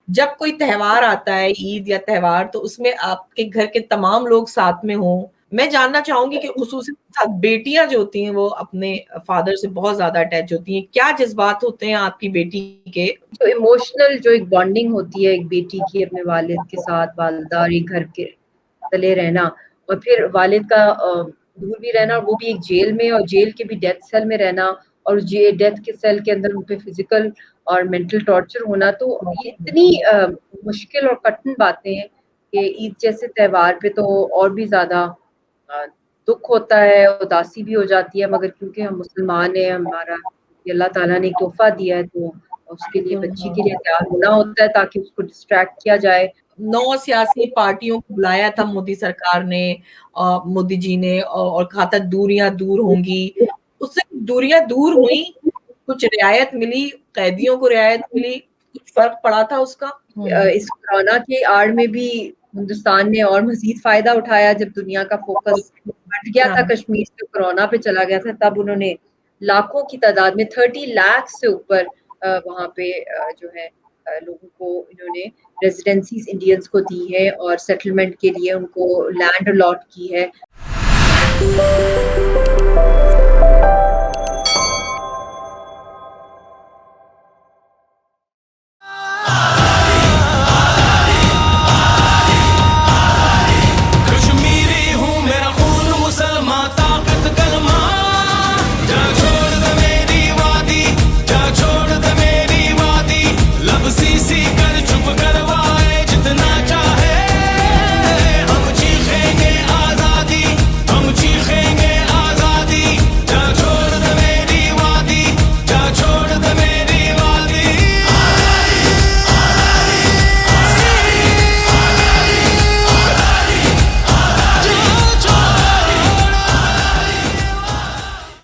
जब कोई त्योहार आता है, ईद या त्योहार, तो उसमें आपके घर के तमाम लोग साथ में हों। मैं जानना चाहूँगी कि ख़ुसूसी साथ बेटियाँ जो होती हैं, वो अपने फ़ादर से बहुत ज़्यादा अटैच होती हैं। क्या जज़्बात होते हैं आपकी बेटी के? जो इमोशनल जो एक बॉन्डिंग होती है एक बेटी की अपने वालिद के साथ, वालिदा और एक घर के तले रहना, और फिर वालिद का दूर भी रहना, वो भी एक जेल में, और जेल के भी डेथ सेल में रहना, और जे डेथ के सेल के अंदर उन पे फिजिकल और मेंटल टॉर्चर होना, तो ये इतनी मुश्किल और कठिन बातें हैं कि ईद जैसे त्योहार पे तो और भी ज़्यादा अ, दुःख होता है, उदासी भी हो जाती है, मगर क्योंकि हम मुसलमान हैं, हमारा ये अल्लाह ताला ने एक तोहफ़ा दिया है, तो उसके लिए बच्ची के लिए तैयार होना होता है ताकि उसको डिस्ट्रैक्ट किया जाए। 9 सियासी पार्टियों को बुलाया था मोदी सरकार ने, मोदी जी ने, और कहा था दूरियां दूर होंगी। उससे दूरियां दूर हुई, कुछ रियायत मिली, कैदियों को रियायत मिली, कुछ फर्क पड़ा था उसका? इस कोरोना की आड़ में भी हिंदुस्तान ने और मज़ीद फ़ायदा उठाया। जब दुनिया का फ़ोकस हट गया था कश्मीर से, कोरोना पे चला गया था, तब उन्होंने लाखों की तादाद में 30 लाख से ऊपर वहाँ पे जो है लोगों को इन्होंने रेज़िडेंसीज़ इंडियंस को दी है और सेटलमेंट के लिए उनको लैंड अलॉट की है।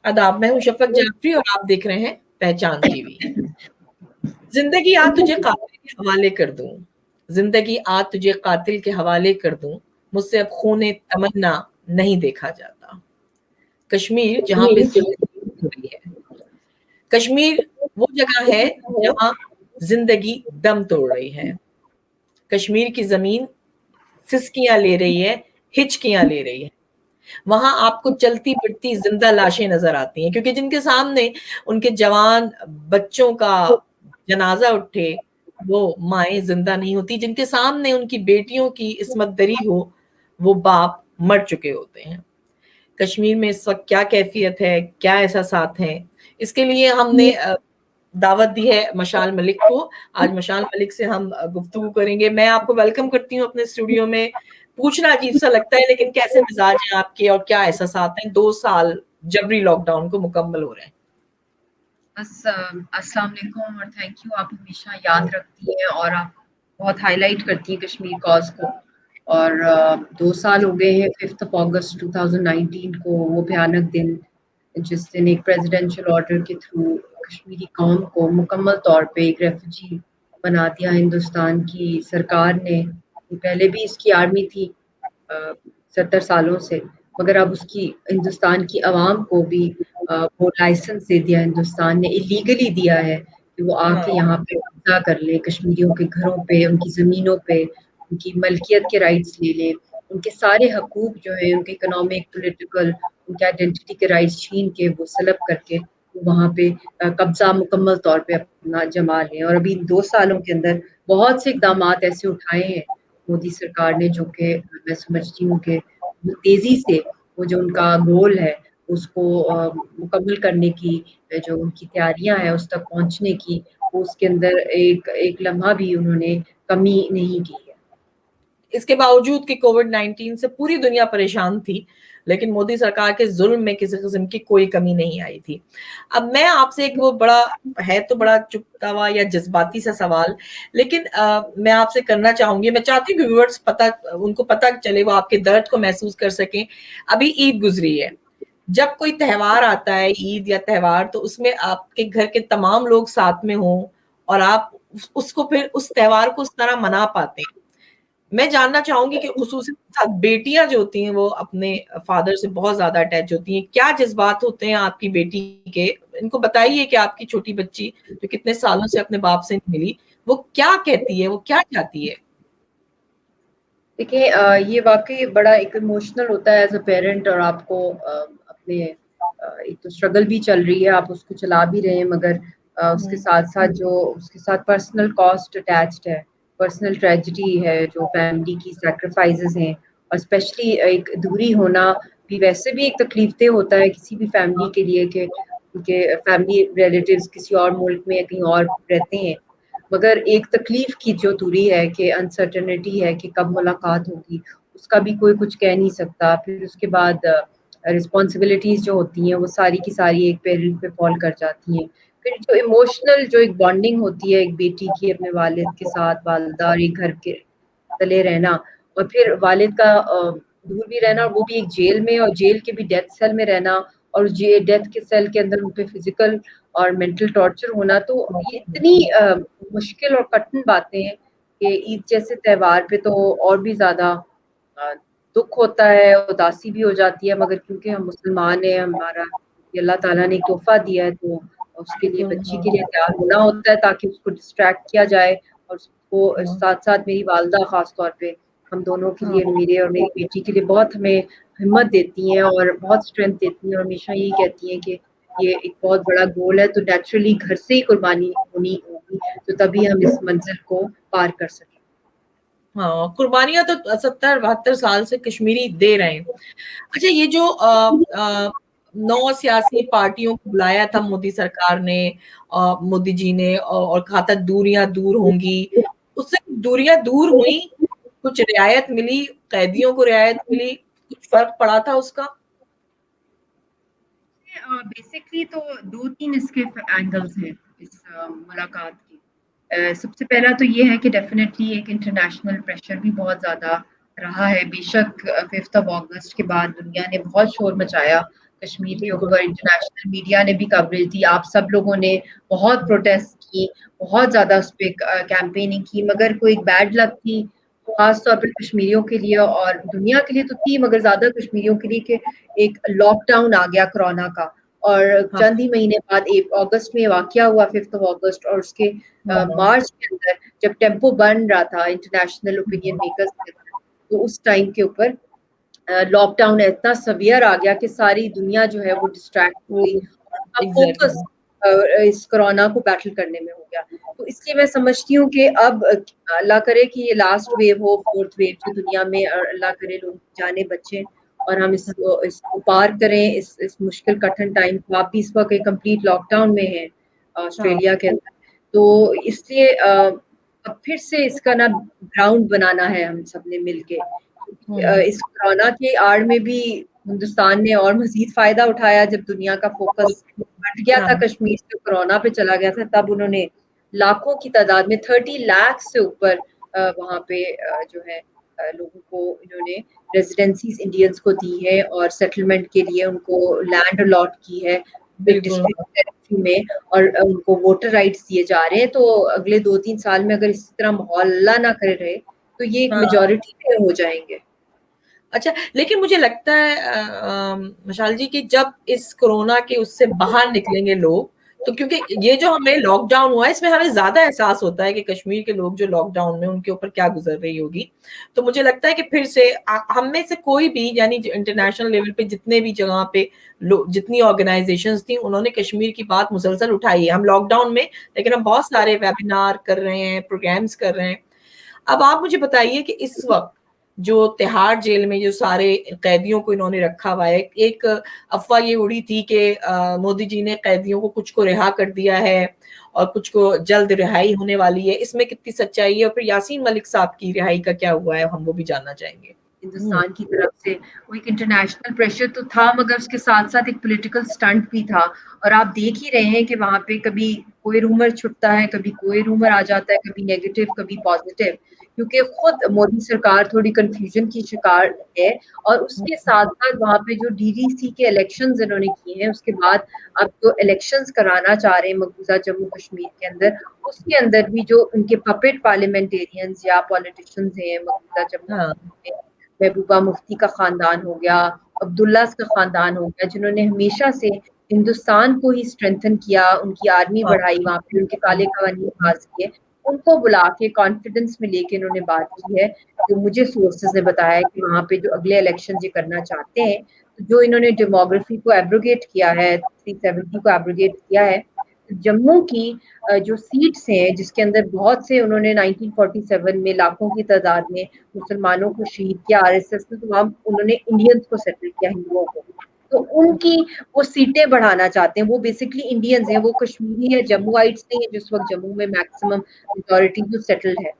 आदाब, मैं हूँ शफ़क़त जाफ़री और आप देख रहे हैं पहचान टीवी। ज़िंदगी आ तुझे कातिल के हवाले कर दूँ, ज़िंदगी आ तुझे कातिल के हवाले कर दूँ, मुझसे अब खूने तमन्ना नहीं देखा जाता। कश्मीर जहाँ पे ज़िंदगी हो रही है, कश्मीर वो जगह है जहाँ ज़िंदगी दम तोड़ रही है। कश्मीर की ज़मीन सिसकियाँ ले रही है, हिचकियाँ ले रही है। वहाँ आपको चलती-फिरती ज़िंदा लाशें नज़र आती हैं, क्योंकि जिनके सामने उनके जवान बच्चों का जनाज़ा उठे, वो माएँ ज़िंदा नहीं होती। जिनके सामने उनकी बेटियों की इस्मत दरी हो, वो बाप मर चुके होते हैं। कश्मीर में इस वक़्त क्या कैफ़ियत है, क्या एहसासात हैं, इसके लिए हमने दावत दी है मशाल मलिक को। आज मशाल मलिक से हम गुफ्तगू करेंगे। मैं आपको वेलकम करती हूँ अपने स्टूडियो में। पूछना अजीब-सा लगता है, लेकिन कैसे मिज़ाज हैं आपके और क्या एहसासात हैं? 2 साल जबरी लॉकडाउन को मुकम्मल हो रहे हैं। अस्सलाम वालेकुम और थैंक यू। आप हमेशा याद रखती हैं और आप बहुत हाईलाइट करती हैं कश्मीर कॉज़ को, और 2 साल हो गए हैं 5 अगस्त 2019 को, वो भयानक दिन जिस दिन एक प्रेसिडेंशियल ऑर्डर के थ्रू कश्मीरी कौम को मुकम्मल तौर पे एक रेफ्यूजी बना दिया हिंदुस्तान की सरकार ने। पहले भी इसकी आर्मी थी 70 सालों से, मगर अब उसकी हिंदुस्तान की आवाम को भी वो लाइसेंस दे दिया हिंदुस्तान ने, इलीगली दिया है कि वो आके यहाँ पे कब्ज़ा कर ले, कश्मीरियों के घरों पे, उनकी ज़मीनों पे, उनकी मलकियत के राइट्स ले ले, उनके सारे हकूक़ जो हैं, उनके इकोनॉमिक, पॉलिटिकल, उनके आइडेंटिटी के राइट्स छीन के, वो सलब करके वहाँ पे कब्ज़ा मुकम्मल तौर पे अपना जमा लें। और अभी 2 सालों के अंदर बहुत से इक़दामात ऐसे उठाए हैं मोदी सरकार ने, जो कि मैं समझती हूँ कि तेज़ी से वो जो उनका गोल है उसको मुकम्मल करने की, जो उनकी तैयारियाँ हैं उस तक पहुँचने की, वो उसके अंदर एक लम्हा भी उन्होंने कमी नहीं की है। इसके बावजूद कि कोविड-19 से पूरी दुनिया परेशान थी, लेकिन मोदी सरकार के ज़ुल्म में किसी किस्म की कोई कमी नहीं आई थी। अब मैं आपसे एक वो बड़ा है तो बड़ा चुभता हुआ या जज़्बाती सा सवाल, लेकिन मैं आपसे करना चाहूँगी, मैं चाहती हूँ कि व्यूअर्स उनको पता चले, वो आपके दर्द को महसूस कर सकें। अभी ईद गुज़री है, जब कोई त्योहार आता है, ईद या त्योहार, तो उसमें आपके घर के तमाम लोग साथ में हों और आप उसको फिर उस त्योहार को उस तरह मना पाते हैं। मैं जानना चाहूँगी कि ख़ुसूसी साथ बेटियाँ जो होती हैं, वो अपने फ़ादर से बहुत ज़्यादा अटैच होती हैं। क्या जज़्बात होते हैं आपकी बेटी के? इनको बताइए कि आपकी छोटी बच्ची जो कितने सालों से अपने बाप से नहीं मिली, वो क्या कहती है, वो क्या चाहती है? देखिए ये वाकई बड़ा एक इमोशनल होता है एज अ पेरेंट, और आपको अपने एक तो स्ट्रगल भी चल रही है, आप उसको चला भी रहे हैं, मगर उसके साथ साथ जो उसके साथ पर्सनल कॉस्ट अटैच्ड है, पर्सनल ट्रेजेडी है, जो फैमिली की सैक्रिफाइसेस हैं, और स्पेशली एक दूरी होना भी वैसे भी एक तकलीफदेह होता है किसी भी फैमिली के लिए, कि उनके फैमिली रिलेटिव्स किसी और मुल्क में या कहीं और रहते हैं, मगर एक तकलीफ की जो दूरी है, कि अनसर्टेनिटी है कि कब मुलाकात होगी, उसका भी कोई कुछ कह नहीं सकता। फिर उसके बाद रिस्पॉन्सिबिलिटीज जो होती हैं वो सारी की सारी एक पेरेंट पे फॉल कर जाती हैं। फिर जो इमोशनल जो एक बॉन्डिंग होती है एक बेटी की अपने वालिद के साथ, वालिदा और एक घर के तले रहना, और फिर वालिद का दूर भी रहना, और वो भी एक जेल में, और जेल के भी डेथ सेल में रहना, और जे डेथ के सेल के अंदर उन पे फिजिकल और मेंटल टॉर्चर होना, तो ये इतनी मुश्किल और कठिन बातें हैं कि ईद जैसे त्योहार पे तो और भी ज्यादा अ, दुख होता है, उदासी भी हो जाती है, मगर क्योंकि हम मुसलमान हैं, हमारा ये अल्लाह ताला ने एक तोहफा दिया है, तो उसके लिए बच्ची के लिए तैयार होना होता है ताकि उसको डिस्ट्रैक्ट किया जाए, और उसको साथ साथ मेरी वालदा खास तौर पे हम दोनों के लिए, मेरे और मेरी बेटी के लिए बहुत हमें हिम्मत देती हैं और बहुत स्ट्रेंथ देती हैं, और हमेशा यही कहती हैं कि ये एक बहुत बड़ा गोल है, तो नेचुरली घर से ही कुर्बानी होनी होगी, तो तभी हम इस मंजिल को पार कर सकें। हाँ, कुर्बानियां तो 70-72 साल से कश्मीरी दे रहे हैं। अच्छा, ये जो 9 सियासी पार्टियों को बुलाया था मोदी सरकार ने, मोदी जी ने, और कहा था दूरियां दूर होंगी, उससे दूरियां दूर हुई? कुछ रियायत मिली, कैदियों को रियायत मिली, कुछ फर्क पड़ा था उसका? बेसिकली तो दो तीन इसके एंगल्स हैं इस मुलाकात के। सबसे पहला तो ये है कि डेफिनेटली एक इंटरनेशनल प्रेशर भी बहुत ज़्यादा रहा है। बेशक 5 अगस्त के बाद दुनिया ने बहुत शोर मचाया कश्मीर के बिल्कुल। ऊपर, इंटरनेशनल मीडिया ने भी कवरेज दी, आप सब लोगों ने बहुत प्रोटेस्ट की, बहुत ज़्यादा उस पर कैंपेनिंग की, मगर कोई एक बैड लक थी खास तौर पर कश्मीरियों के लिए, और दुनिया के लिए तो थी मगर ज़्यादा कश्मीरियों के लिए, कि एक लॉकडाउन आ गया कोरोना का, और हाँ। चंद ही महीने बाद अगस्त में वाकया हुआ 5 अगस्त, और उसके मार्च के अंदर जब टेम्पो बन रहा था इंटरनेशनल ओपिनियन मेकर्स के अंदर, तो उस टाइम के ऊपर लॉकडाउन इतना सवियर आ गया कि सारी दुनिया जो है वो डिस्ट्रैक्ट हो वो गई, और उनका फोकस एग्जैक्टली। इस कोरोना को बैटल करने में हो गया। तो इसलिए मैं समझती हूँ कि अब अल्लाह करे कि ये लास्ट वेव हो, फोर्थ वेव जो दुनिया में, और अल्लाह करे लोग जाने बचे, और हम इसको पार करें, इस मुश्किल कठिन टाइम को। आप भी इस वक्त एक कंप्लीट लॉकडाउन में हैं हाँ। ऑस्ट्रेलिया के अंदर, तो इसलिए अब फिर से इसका ना ग्राउंड बनाना है हम सबने मिलके। इस कोरोना के आड़ में भी हिंदुस्तान ने और मजीद फायदा उठाया, जब दुनिया का फोकस हट गया था हाँ। कश्मीर से, कोरोना पे चला गया था, तब उन्होंने लाखों की तादाद में 30 लाख से ऊपर वहाँ पे जो है लोगों को इन्होंने रेजिडेंसीज इंडियंस को दी है, और सेटलमेंट के लिए उनको लैंड अलॉट की है बिल्कुल। डिस्ट्रिक्ट टेरिटरी में, और उनको वोटर राइट्स दिए जा रहे हैं। तो अगले 2-3 साल में अगर इसी तरह माहौल अल्लाह ना करे रहे, तो ये एक हाँ। मेजोरिटी में हो जाएंगे। अच्छा, लेकिन मुझे लगता है मशाल जी, कि जब इस कोरोना के उससे बाहर निकलेंगे लोग, तो क्योंकि ये जो हमें लॉकडाउन हुआ है, इसमें हमें ज्यादा एहसास होता है कि कश्मीर के लोग जो लॉकडाउन में, उनके ऊपर क्या गुजर रही होगी। तो मुझे लगता है कि फिर से हम में से कोई भी, यानी इंटरनेशनल लेवल पे जितने भी जगह पे जितनी ऑर्गेनाइजेशंस थी, उन्होंने कश्मीर की बात मुसलसल उठाई है। हम लॉकडाउन में, लेकिन हम बहुत सारे वेबिनार कर रहे हैं, प्रोग्राम्स कर रहे हैं। अब आप मुझे बताइए कि इस वक्त जो तिहाड़ जेल में जो सारे कैदियों को इन्होंने रखा हुआ है, एक अफवाह ये उड़ी थी कि मोदी जी ने कैदियों को कुछ को रिहा कर दिया है और कुछ को जल्द रिहाई होने वाली है, इसमें कितनी सच्चाई है? और फिर यासीन मलिक साहब की रिहाई का क्या हुआ है, हम वो भी जानना चाहेंगे। हिंदुस्तान की तरफ से वो एक इंटरनेशनल प्रेशर तो था, मगर उसके साथ साथ एक पॉलिटिकल स्टंट भी था, और आप देख ही रहे हैं कि वहां पे कभी कोई रूमर छुटता है, कभी कोई रूमर आ जाता है, कभी नेगेटिव कभी पॉजिटिव, क्योंकि खुद मोदी सरकार थोड़ी कंफ्यूजन की शिकार है। और उसके साथ साथ वहां पे जो डीडीसी के इलेक्शंस इन्होंने किए हैं, उसके बाद अब जो इलेक्शंस कराना चाह रहे हैं मकबूजा जम्मू कश्मीर के अंदर, उसके अंदर भी जो उनके पपेट पार्लियामेंटेरियंस या पॉलिटिशियंस हैं मकबूजा जम्मू हाँ। कश्मीर में, महबूबा मुफ्ती का खानदान हो गया, अब्दुल्ला का खानदान हो गया, जिन्होंने हमेशा से हिंदुस्तान को ही स्ट्रेंथन किया, उनकी आर्मी हाँ। बढ़ाई, वहां पे उनके काले कवानीन पास किए, उनको बुला के कॉन्फिडेंस में लेके इन्होंने बात की है। जो मुझे सोर्सेज ने बताया कि वहाँ पे जो अगले इलेक्शन ये करना चाहते हैं, तो जो इन्होंने डेमोग्राफी को एब्रोगेट किया है, 370 को एब्रोगेट किया है, जम्मू की जो सीट्स हैं जिसके अंदर बहुत से उन्होंने 1947 में लाखों की तादाद में मुसलमानों को शहीद किया आरएसएस ने, तो वहाँ उन्होंने इंडियंस को सेटल किया, हिंदुओं को, तो उनकी वो सीटें बढ़ाना चाहते हैं। वो बेसिकली इंडियंस हैं, वो कश्मीरी या जम्मुआइट्स नहीं है जिस वक्त जम्मू में मैक्सिमम मेजॉरिटी जो सेटल्ड है,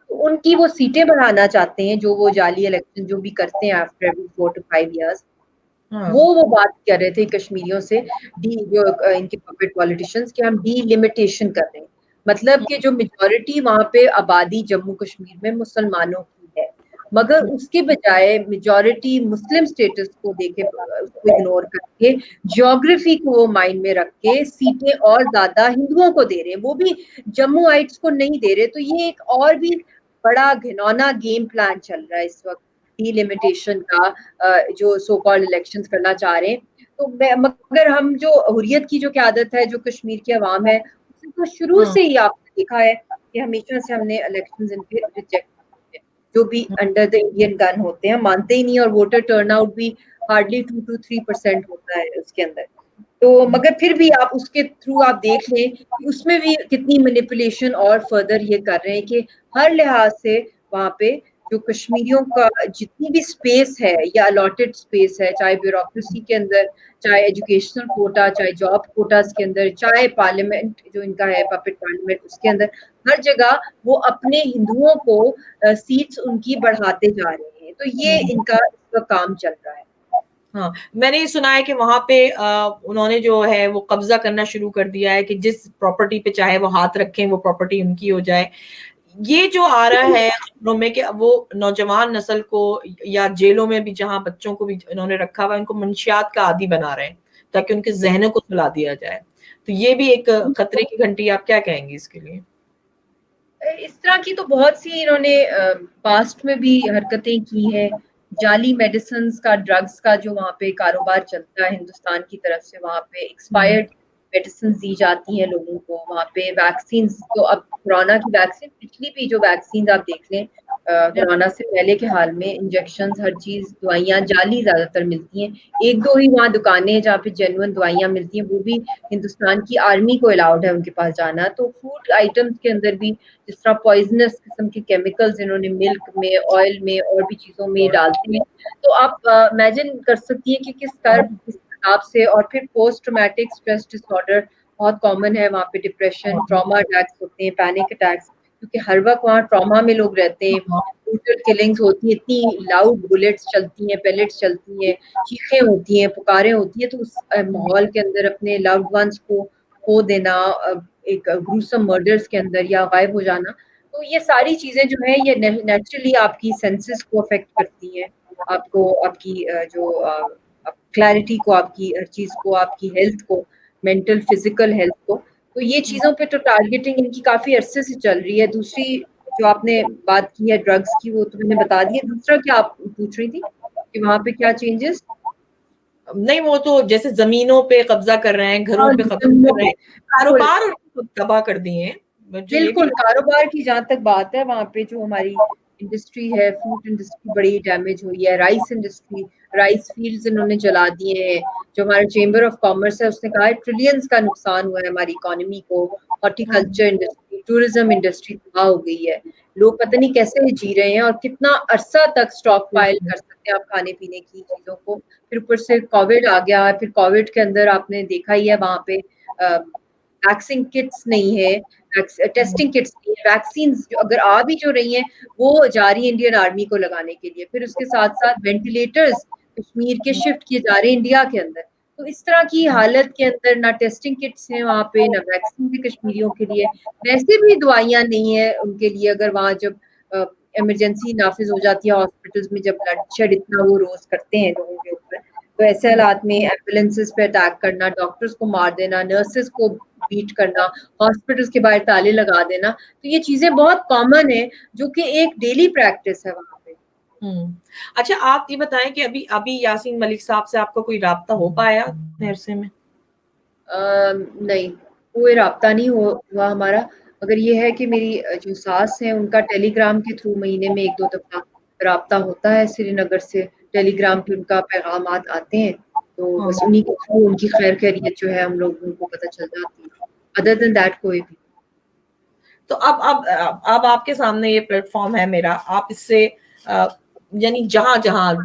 तो उनकी वो सीटें बढ़ाना चाहते हैं, जो वो जाली इलेक्शन जो भी करते हैं आफ्टर एवरी 4 to 5 years। वो बात कर रहे थे कश्मीरियों से, डी जो इनके पपेट पॉलिटिशियंस, कि हम डीलिमिटेशन कर रहे हैं, मतलब कि जो मेजॉरिटी वहां पे आबादी जम्मू कश्मीर में मुसलमानों की है, मगर उसके बजाय मेजॉरिटी मुस्लिम स्टेटस को देके, उसको इग्नोर करके, ज्योग्राफी को वो माइंड में रख के सीटें और ज्यादा हिंदुओं को दे रहे हैं, वो भी जम्मुआइट्स को नहीं दे रहे। तो ये एक और भी बड़ा घिनौना गेम प्लान चल रहा है इस वक्त, डीलिमिटेशन का, जो सो कॉल्ड इलेक्शंस करना चाह रहे हैं। तो मगर हम जो हुर्रियत की जो क़यादत है, जो कश्मीर की आवाम है, उसने तो शुरू से ही आपने देखा है कि हमेशा से हमने इलेक्शंस इनके रिजेक्ट किए, जो भी अंडर द इंडियन गन होते हैं, मानते ही नहीं, और वोटर टर्नआउट भी हार्डली 2 to 3% होता है उसके अंदर। तो मगर फिर भी आप उसके थ्रू आप देख लें कि उसमें भी कितनी मैनिपुलेशन और फर्दर ये कर रहे हैं कि हर लिहाज से वहां पे जो कश्मीरियों का जितनी भी स्पेस है या अलॉटेड स्पेस है, चाहे ब्यूरोक्रेसी के अंदर, चाहे एजुकेशनल कोटा, चाहे जॉब कोटास के अंदर, चाहे पार्लियामेंट जो इनका है पपेट पार्लियामेंट, उसके अंदर हर जगह वो अपने हिंदुओं को सीट्स उनकी बढ़ाते जा रहे हैं। तो ये इनका काम चल रहा है। हाँ, मैंने ये सुना है कि वहां पे उन्होंने जो है वो कब्जा करना शुरू कर दिया है कि जिस प्रॉपर्टी पे चाहे वो हाथ रखें वो प्रॉपर्टी उनकी हो जाए। ये जो आ रहा है खबरों में कि वो नौजवान नस्ल को या जेलों में भी जहां बच्चों को भी इन्होंने रखा हुआ है, उनको मंशियात का आदी बना रहे हैं ताकि उनके जहनों को सुला दिया जाए। तो ये भी एक खतरे की घंटी, आप क्या कहेंगे इसके लिए? इस तरह की तो बहुत सी इन्होंने पास्ट में भी हरकतें की हैं। जाली मेडिसिन का, ड्रग्स का जो वहाँ पे कारोबार चलता है हिंदुस्तान की तरफ से, वहाँ पे एक्सपायर्ड मेडिसिन दी जाती हैं लोगों को। वहाँ पे वैक्सीन, तो अब कोरोना की वैक्सीन, पिछली भी जो वैक्सीन आप देख लें, कोरोना से पहले के हाल में इंजेक्शन, हर चीज, दवाइयाँ जाली ज्यादातर मिलती हैं। एक दो ही वहाँ दुकानें जहाँ पे जेन्युइन दवाइयाँ मिलती हैं, वो भी हिंदुस्तान की आर्मी को अलाउड है उनके पास जाना। तो फूड आइटम्स के अंदर भी जिस तरह पॉइजनस किस्म के केमिकल्स इन्होंने मिल्क में, ऑयल में और भी चीजों में डालते हैं, तो आप इमेजिन कर सकती हैं कि किस हिसाब से। और फिर पोस्ट ट्रॉमेटिक स्ट्रेस डिसऑर्डर बहुत कॉमन है वहाँ पे, डिप्रेशन, ट्रॉमा अटैक्स होते हैं, पैनिक अटैक्स, क्योंकि हर वक्त वहाँ ट्रॉमा में लोग रहते हैं। ब्रूटल किलिंग्स होती हैं, इतनी लाउड बुलेट्स चलती हैं, पेलेट्स चलती हैं, चीखें होती हैं, पुकारें होती हैं, तो उस माहौल के अंदर अपने लव्ड वंस को खो देना, एक ग्रूसम मर्डर्स के अंदर, या गायब हो जाना, तो ये सारी चीजें जो है ये नेचुरली आपकी सेंसेस को अफेक्ट करती हैं, आपको, आपकी जो क्लैरिटी को, आपकी हर चीज को, आपकी हेल्थ को, मेंटल फिजिकल हेल्थ को। तो ये चीजों पे तो टारगेटिंग इनकी काफी अरसे से चल रही है। दूसरी जो आपने बात की है ड्रग्स की, वो तो मैंने बता दी है। दूसरा क्या आप पूछ रही थी कि वहां पे क्या चेंजेस? नहीं, वो तो जैसे जमीनों पे कब्जा कर रहे हैं, घरों पे कब्जा कर रहे हैं, कारोबार तबाह कर दिए हैं। बिल्कुल, कारोबार की जहाँ तक बात है, वहाँ पे जो हमारी इंडस्ट्री है, फूड इंडस्ट्री बड़ी डैमेज हुई है, राइस इंडस्ट्री, राइस फील्ड्स इन्होंने जला दिए हैं। जो हमारा चेंबर ऑफ कॉमर्स है उसने कहा है ट्रिलियंस का नुकसान हुआ है हमारी इकोनॉमी को। हॉर्टिकल्चर इंडस्ट्री, टूरिज्म इंडस्ट्री तबाह हो गई है। लोग पता नहीं कैसे जी रहे हैं और कितना अरसा तक स्टॉक पाइल कर सकते हैं आप खाने पीने की चीजों को। फिर ऊपर से कोविड आ गया है, फिर कोविड के अंदर आपने देखा ही है वहाँ पे वैक्सीन किट्स नहीं है, टेस्टिंग किट्स नहीं है, वैक्सीन जो अगर आ भी जो रही हैं वो जा रही है इंडियन आर्मी को लगाने के लिए। फिर उसके साथ साथ वेंटिलेटर्स कश्मीर के शिफ्ट किए जा रहे हैं इंडिया के अंदर। तो इस तरह की हालत के अंदर ना टेस्टिंग किट्स हैं वहाँ पे, ना वैक्सीन भी कश्मीरियों के लिए, वैसे भी दवाइयाँ नहीं है उनके लिए। अगर वहाँ जब इमरजेंसी नाफिज हो जाती है हॉस्पिटल्स में, जब ब्लडशेड इतना वो रोज करते हैं लोगों के ऊपर, तो ऐसे हालात में एम्बुलेंसेस पे अटैक करना, डॉक्टर्स को मार देना, नर्सेस को बीट करना, हॉस्पिटल्स के बाहर ताले लगा देना, तो ये चीजें बहुत कॉमन है, जो कि एक डेली प्रैक्टिस है वहाँ पे। अच्छा, आप ये बताएं कि अभी अभी यासीन मलिक साहब से आपका कोई राब्ता हो पाया अरसे में? नहीं, कोई राब्ता नहीं हुआ हमारा। मगर ये है कि मेरी जो सास हैं उनका टेलीग्राम के थ्रू महीने में 1-2 दफ़ा राब्ता होता है श्रीनगर से, टेलीग्राम पे उनका पैगामात आते हैं, तो हाँ, बस उन्हीं के थ्रू उनकी खैर-खैरियत जो है हम लोगों को पता चल जाती है। अदर देन दैट कोई भी। तो अब आपके सामने ये प्लेटफॉर्म है मेरा, आप इससे यानी जहां जहां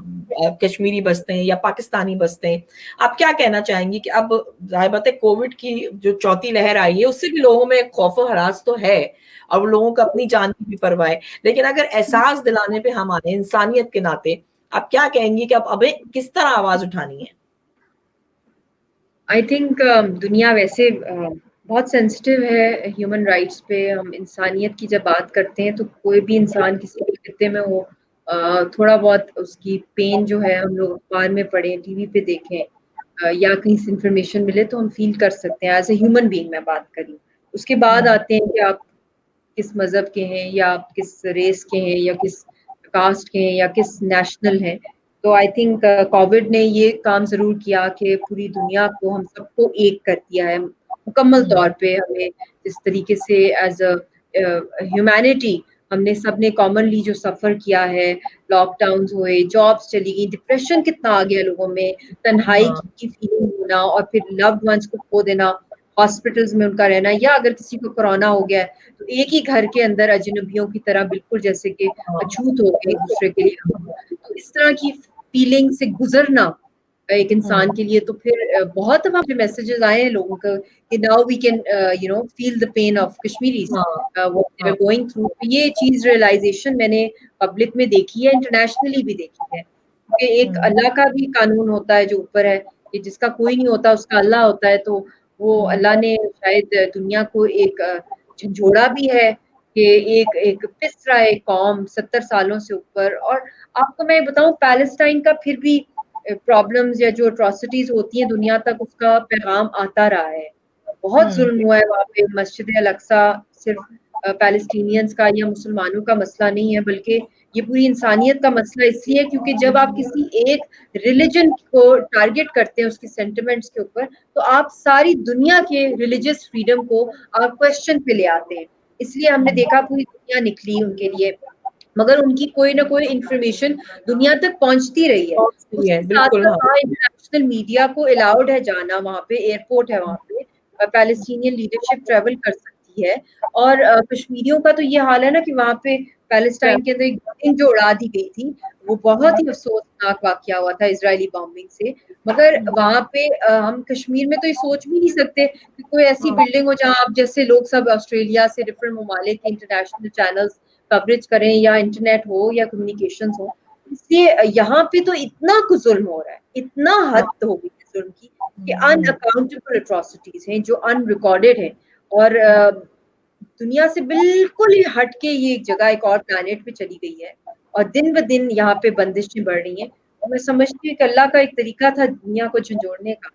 कश्मीरी बसते हैं या पाकिस्तानी बसते हैं, आप क्या कहना चाहेंगी कि अब जाहिर बात है कोविड की जो चौथी लहर आई है उससे भी लोगों में खौफ हरास तो है, अब लोगों को अपनी जान की भी परवाह है, लेकिन अगर एहसास दिलाने पे हम आए इंसानियत के नाते, आप क्या कहेंगी कि अब अबे किस तरह आवाज उठानी है? आई थिंक दुनिया वैसे बहुत सेंसिटिव है ह्यूमन राइट्स पे। हम इंसानियत की जब बात करते हैं तो कोई भी इंसान किसी भी खित्ते में हो, थोड़ा बहुत उसकी पेन जो है हम लोग अखबार में पढ़ें, टीवी पे देखें, या कहीं से इंफॉर्मेशन मिले तो हम फील कर सकते हैं एज ए ह्यूमन बीइंग मैं बात करी। उसके बाद आते हैं कि आप किस मज़हब के हैं या आप किस रेस के हैं या किस कास्ट के हैं या किस नेशनल हैं। तो आई थिंक कोविड ने ये काम ज़रूर किया कि पूरी दुनिया को हम सबको एक कर दिया है। मुकम्मल तौर पे हमें इस तरीके से एज़ अ ह्यूमैनिटी हमने सबने कॉमनली जो सफ़र किया है, लॉकडाउन्स हुए, जॉब्स चली गई, डिप्रेशन कितना आ गया लोगों में, तन्हाई हाँ, की फीलिंग होना और फिर लव्ड वन्स को खो देना, हॉस्पिटल्स में उनका रहना, या अगर किसी को कोरोना हो गया है तो एक ही घर के अंदर अजनबियों की तरह बिल्कुल जैसे कि हाँ, अछूत हो गए एक-दूसरे के लिए। तो इस तरह की फीलिंग से गुज़रना एक इंसान के लिए, तो फिर बहुत दफ़ा मुझे मैसेजेस आए हैं लोगों का कि now we can feel the pain of Kashmiris हाँ, व्हाट दे हाँ, आर गोइंग थ्रू। तो ये चीज़ रियलाइज़ेशन मैंने पब्लिक में देखी है, इंटरनेशनली भी देखी है। कि एक हुँ, अल्लाह का भी कानून होता है जो ऊपर है, कि जिसका कोई नहीं होता उसका अल्लाह होता है, तो वो हुँ, अल्लाह ने शायद दुनिया को एक झंझोड़ा भी है कि एक एक पिस रहा है कौम 70 सालों से ऊपर। और आपको मैं बताऊँ पैलेस्टाइन का फिर भी प्रॉब्लम्स या जो एट्रोसिटीज़ होती हैं दुनिया तक उसका पैगाम आता रहा है। बहुत हुँ, ज़ुल्म हुआ है वहाँ पे, मस्जिद अल-अक्सा सिर्फ़ पैलेस्टीनियंस का या मुसलमानों का मसला नहीं है, बल्कि ये पूरी इंसानियत का मसला इसलिए है क्योंकि जब आप किसी एक रिलिजन को टारगेट करते हैं उसके सेंटिमेंट्स के ऊपर, तो आप सारी दुनिया के रिलीजियस फ्रीडम को आप क्वेश्चन पे ले आते हैं। इसलिए हमने हुँ, देखा पूरी दुनिया निकली उनके लिए, मगर उनकी कोई ना कोई इन्फॉर्मेशन दुनिया तक पहुँचती रही है। पहुँचती है, उसके बिल्कुल, साथ-साथ हाँ, वहाँ इंटरनेशनल मीडिया को अलाउड है जाना, वहाँ पे एयरपोर्ट है वहाँ पे, पैलेस्टीनियन लीडरशिप ट्रैवल कर सकती है। और कश्मीरियों का तो ये हाल है ना कि वहाँ पे पैलेस्टाइन के अंदर एक बिल्डिंग जो उड़ा दी गई थी, वो बहुत ही अफ़सोसनाक वाक़या हुआ था इज़राइली बॉम्बिंग से। मगर वहाँ पे हम कश्मीर में तो ये सोच भी नहीं सकते कि कोई ऐसी हाँ, बिल्डिंग हो जहाँ आप जैसे लोग सब ऑस्ट्रेलिया से डिफरेंट ममालिक के इंटरनेशनल चैनल्स कवरेज करें या इंटरनेट हो या कम्युनिकेशंस हो। इसलिए यहाँ पे तो इतना कुछ ज़ुल्म हो रहा है, इतना हाँ, हद हो गई है ज़ुल्म की कि हुँ, अनअकाउंटेबल एट्रोसिटीज़ हैं जो अनरिकॉर्डेड हैं। और हुँ, दुनिया से बिल्कुल ही हट के ये एक जगह एक और प्लैनेट पे चली गई है और दिन-ब-दिन यहाँ पे बंदिशें बढ़ रही हैं। और मैं समझती हूँ कि अल्लाह का एक तरीका था दुनिया को झंझोड़ने का,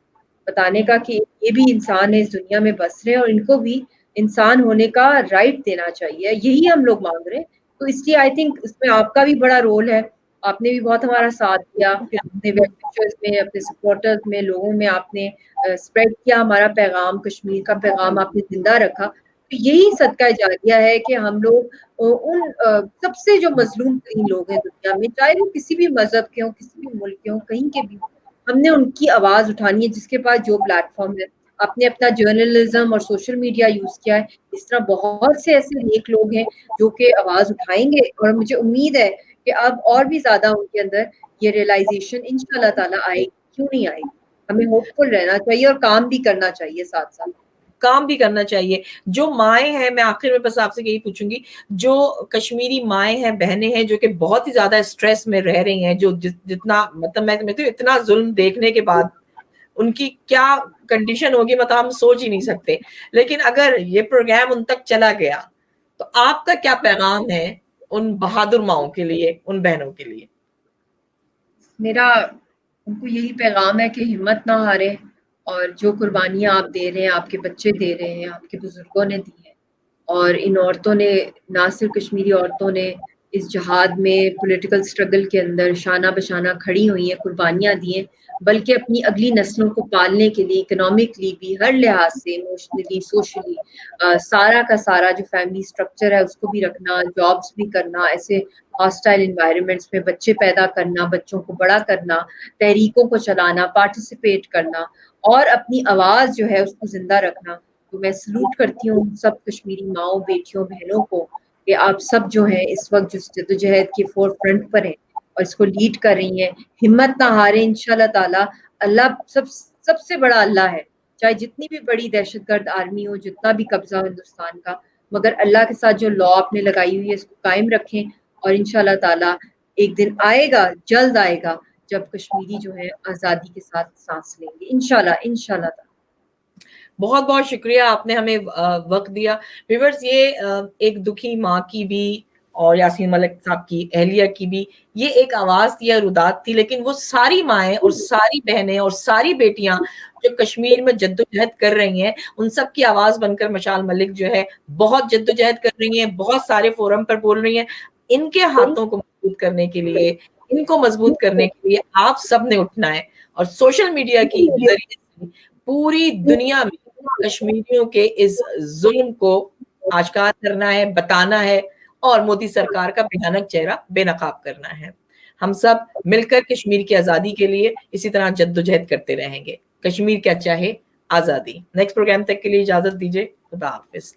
बताने का कि ये भी इंसान है, इस दुनिया में बस रहे हैं और इनको भी इंसान होने का राइट देना चाहिए। यही हम लोग माँग रहे हैं। तो इसलिए आई थिंक इसमें आपका भी बड़ा रोल है। आपने भी बहुत हमारा साथ दिया, अपने वेल विशर्स में, अपने सपोर्टर्स में, लोगों में आपने स्प्रेड किया हमारा पैगाम, कश्मीर का पैगाम आपने ज़िंदा रखा। तो यही सदका जारिया है कि हम लोग उन सबसे जो मज़लूम तरीन लोग हैं दुनिया में, चाहे वो किसी भी मज़हब के हों, किसी भी मुल्क के हों, कहीं के भी हों, हमने उनकी आवाज़ उठानी है जिसके पास जो प्लेटफ़ॉर्म है। आपने अपना जर्नलिज़्म और सोशल मीडिया यूज़ किया है। इस तरह बहुत से ऐसे नेक लोग हैं जो कि आवाज़ उठाएँगे और मुझे उम्मीद है कि अब और भी ज़्यादा उनके अंदर ये रियलाइज़ेशन इंशाअल्लाह ताला आएगी, क्यों नहीं आएगी? हमें होपफुल रहना चाहिए और काम भी करना चाहिए साथ-साथ। काम भी करना चाहिए। जो माएँ हैं, मैं आखिर में बस आपसे यही पूछूँगी, जो कश्मीरी माएँ हैं, बहनें हैं, जो कि बहुत ही ज़्यादा स्ट्रेस में रह रही हैं, जो जितना मतलब मैं तो इतना ज़ुल्म देखने के बाद उनकी क्या कंडीशन होगी मतलब हम सोच ही नहीं सकते। लेकिन अगर ये प्रोग्राम उन तक चला गया, तो आपका क्या पैगाम है उन बहादुर माँओं के लिए, उन बहनों के लिए? मेरा उनको यही पैगाम है कि हिम्मत ना हारें और जो कुर्बानियाँ आप दे रहे हैं, आपके बच्चे दे रहे हैं, आपके बुज़ुर्गों ने दी हैं और इन औरतों ने, ना सिर्फ़ कश्मीरी औरतों ने, इस जहाद में, पॉलिटिकल स्ट्रगल के अंदर शाना बशाना खड़ी हुई हैं, कुर्बानियां दी हैं, बल्कि अपनी अगली नस्लों को पालने के लिए इकोनॉमिकली भी, हर लिहाज से, इमोशनली, सोशली, सारा का सारा जो फैमिली स्ट्रक्चर है उसको भी रखना, जॉब्स भी करना, ऐसे हॉस्टाइल इन्वायरमेंट्स में बच्चे पैदा करना, बच्चों को बड़ा करना, तहरीकों को चलाना, पार्टिसिपेट करना और अपनी आवाज़ जो है उसको जिंदा रखना। तो मैं सलूट करती हूँ सब कश्मीरी माओ, बेटियों, बहनों को कि आप सब जो है इस वक्त जिस जद्दोजहद के फोर फ्रंट पर हैं और इसको लीड कर रही हैं, हिम्मत ना हारे, इंशाल्लाह ताला। अल्लाह सबसे बड़ा अल्लाह है, चाहे जितनी भी बड़ी दहशतगर्द आर्मी हो, जितना भी कब्जा हो हिंदुस्तान का, मगर अल्लाह के साथ जो लॉ आपने लगाई हुई है इसको कायम रखें और इंशाल्लाह ताला एक दिन आएगा, जल्द आएगा, जब कश्मीरी जो है आज़ादी के साथ सांस लेंगे, इंशाल्लाह इंशाल्लाह ताला। बहुत बहुत शुक्रिया, आपने हमें वक्त दिया। व्यूअर्स, ये एक दुखी माँ की भी और यासीन मलिक साहब की, अहलिया की भी ये एक आवाज थी या रुदात थी, लेकिन वो सारी माएँ और सारी बहनें और सारी बेटियां जो कश्मीर में जद्दोजहद कर रही हैं, उन सब की आवाज बनकर मशाल मलिक जो है बहुत जद्दोजहद कर रही हैं, बहुत सारे फोरम पर बोल रही हैं। इनके हाथों को मजबूत करने के लिए, इनको मजबूत करने के लिए आप सब ने उठना है और सोशल मीडिया की जरिए से पूरी दुनिया में कश्मीरियों के इस जुल्म को आश्कार करना है, बताना है और मोदी सरकार का भयानक चेहरा बेनकाब करना है। हम सब मिलकर कश्मीर की आजादी के लिए इसी तरह जद्दोजहद करते रहेंगे। कश्मीर क्या चाहे, आजादी। नेक्स्ट प्रोग्राम तक के लिए इजाजत दीजिए। खुदा हाफिज।